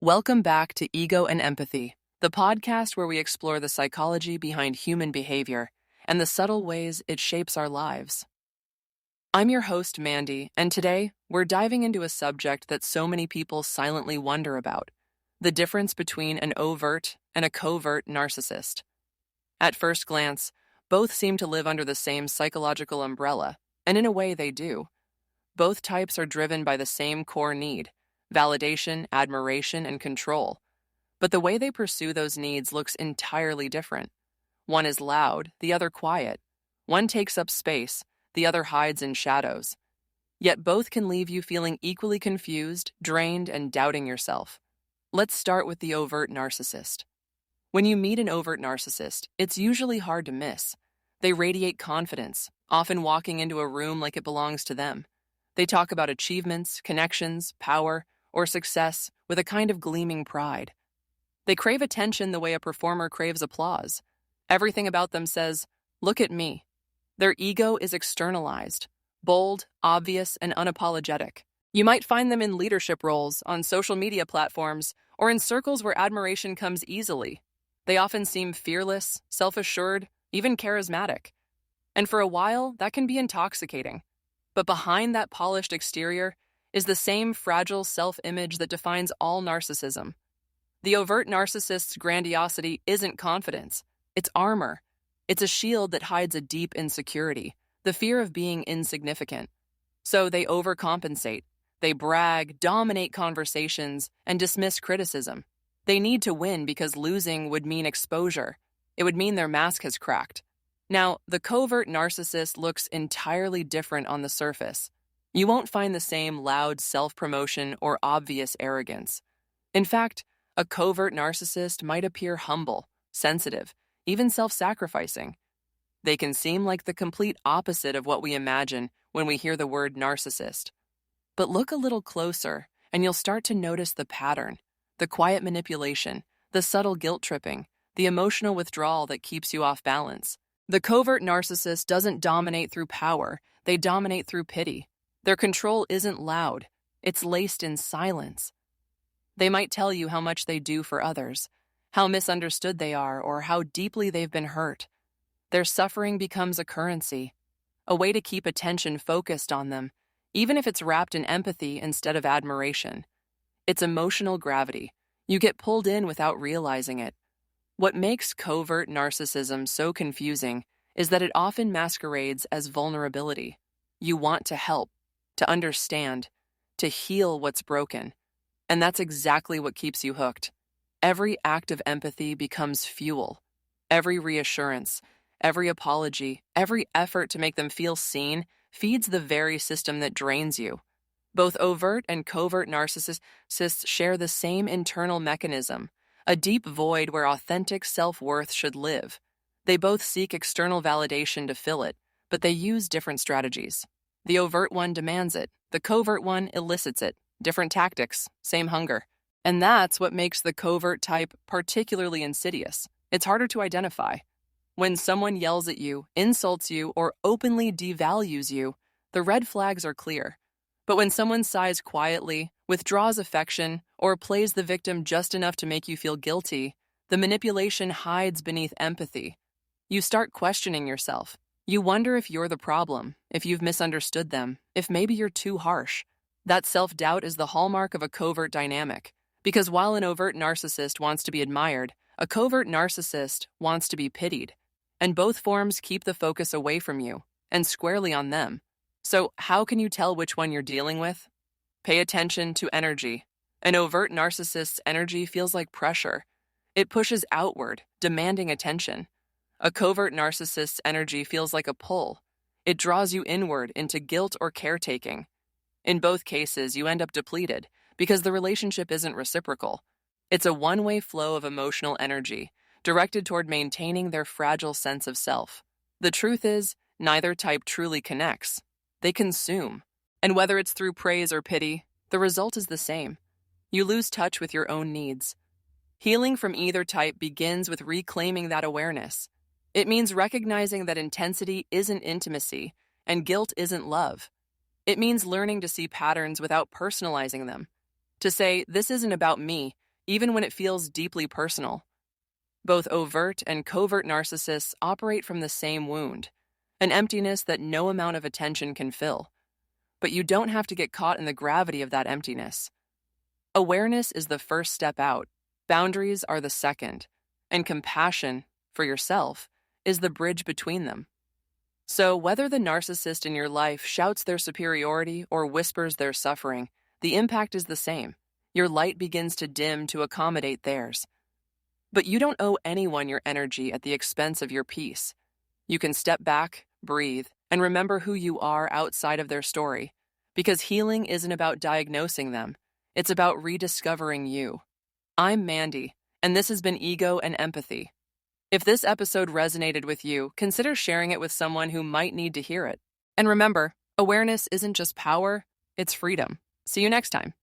Welcome back to Ego and Empathy, the podcast where we explore the psychology behind human behavior and the subtle ways it shapes our lives. I'm your host, Mandy, and today we're diving into a subject that so many people silently wonder about: the difference between an overt and a covert narcissist. At first glance, both seem to live under the same psychological umbrella, and in a way they do. Both types are driven by the same core need: validation, admiration, and control. But the way they pursue those needs looks entirely different. One is loud, the other quiet. One takes up space, the other hides in shadows. Yet both can leave you feeling equally confused, drained, and doubting yourself. Let's start with the overt narcissist. When you meet an overt narcissist, it's usually hard to miss. They radiate confidence, often walking into a room like it belongs to them. They talk about achievements, connections, power, or success with a kind of gleaming pride. They crave attention the way a performer craves applause. Everything about them says, "Look at me." Their ego is externalized, bold, obvious, and unapologetic. You might find them in leadership roles, on social media platforms, or in circles where admiration comes easily. They often seem fearless, self-assured, even charismatic. And for a while, that can be intoxicating. But behind that polished exterior is the same fragile self-image that defines all narcissism. The overt narcissist's grandiosity isn't confidence. It's armor. It's a shield that hides a deep insecurity, the fear of being insignificant. So they overcompensate. They brag, dominate conversations, and dismiss criticism. They need to win because losing would mean exposure. It would mean their mask has cracked. Now, the covert narcissist looks entirely different on the surface. You won't find the same loud self-promotion or obvious arrogance. In fact, a covert narcissist might appear humble, sensitive, even self-sacrificing. They can seem like the complete opposite of what we imagine when we hear the word narcissist. But look a little closer, and you'll start to notice the pattern: the quiet manipulation, the subtle guilt-tripping, the emotional withdrawal that keeps you off balance. The covert narcissist doesn't dominate through power, they dominate through pity. Their control isn't loud, it's laced in silence. They might tell you how much they do for others, how misunderstood they are, or how deeply they've been hurt. Their suffering becomes a currency, a way to keep attention focused on them, even if it's wrapped in empathy instead of admiration. It's emotional gravity. You get pulled in without realizing it. What makes covert narcissism so confusing is that it often masquerades as vulnerability. You want to help, to understand, to heal what's broken. And that's exactly what keeps you hooked. Every act of empathy becomes fuel. Every reassurance, every apology, every effort to make them feel seen feeds the very system that drains you. Both overt and covert narcissists share the same internal mechanism: a deep void where authentic self-worth should live. They both seek external validation to fill it, but they use different strategies. The overt one demands it, the covert one elicits it. Different tactics, same hunger. And that's what makes the covert type particularly insidious. It's harder to identify. When someone yells at you, insults you, or openly devalues you, the red flags are clear. But when someone sighs quietly, withdraws affection, or plays the victim just enough to make you feel guilty, the manipulation hides beneath empathy. You start questioning yourself. You wonder if you're the problem, if you've misunderstood them, if maybe you're too harsh. That self-doubt is the hallmark of a covert dynamic, because while an overt narcissist wants to be admired, a covert narcissist wants to be pitied. And both forms keep the focus away from you and squarely on them. So how can you tell which one you're dealing with? Pay attention to energy. An overt narcissist's energy feels like pressure. It pushes outward, demanding attention. A covert narcissist's energy feels like a pull. It draws you inward into guilt or caretaking. In both cases, you end up depleted because the relationship isn't reciprocal. It's a one-way flow of emotional energy directed toward maintaining their fragile sense of self. The truth is, neither type truly connects. They consume. And whether it's through praise or pity, the result is the same. You lose touch with your own needs. Healing from either type begins with reclaiming that awareness. It means recognizing that intensity isn't intimacy and guilt isn't love. It means learning to see patterns without personalizing them. To say, this isn't about me, even when it feels deeply personal. Both overt and covert narcissists operate from the same wound, an emptiness that no amount of attention can fill. But you don't have to get caught in the gravity of that emptiness. Awareness is the first step out, boundaries are the second, and compassion, for yourself, is the bridge between them. So whether the narcissist in your life shouts their superiority or whispers their suffering, the impact is the same. Your light begins to dim to accommodate theirs. But you don't owe anyone your energy at the expense of your peace. You can step back, breathe, and remember who you are outside of their story, because healing isn't about diagnosing them, it's about rediscovering you. I'm Mandy, and this has been Ego and Empathy. If this episode resonated with you, consider sharing it with someone who might need to hear it. And remember, awareness isn't just power, it's freedom. See you next time.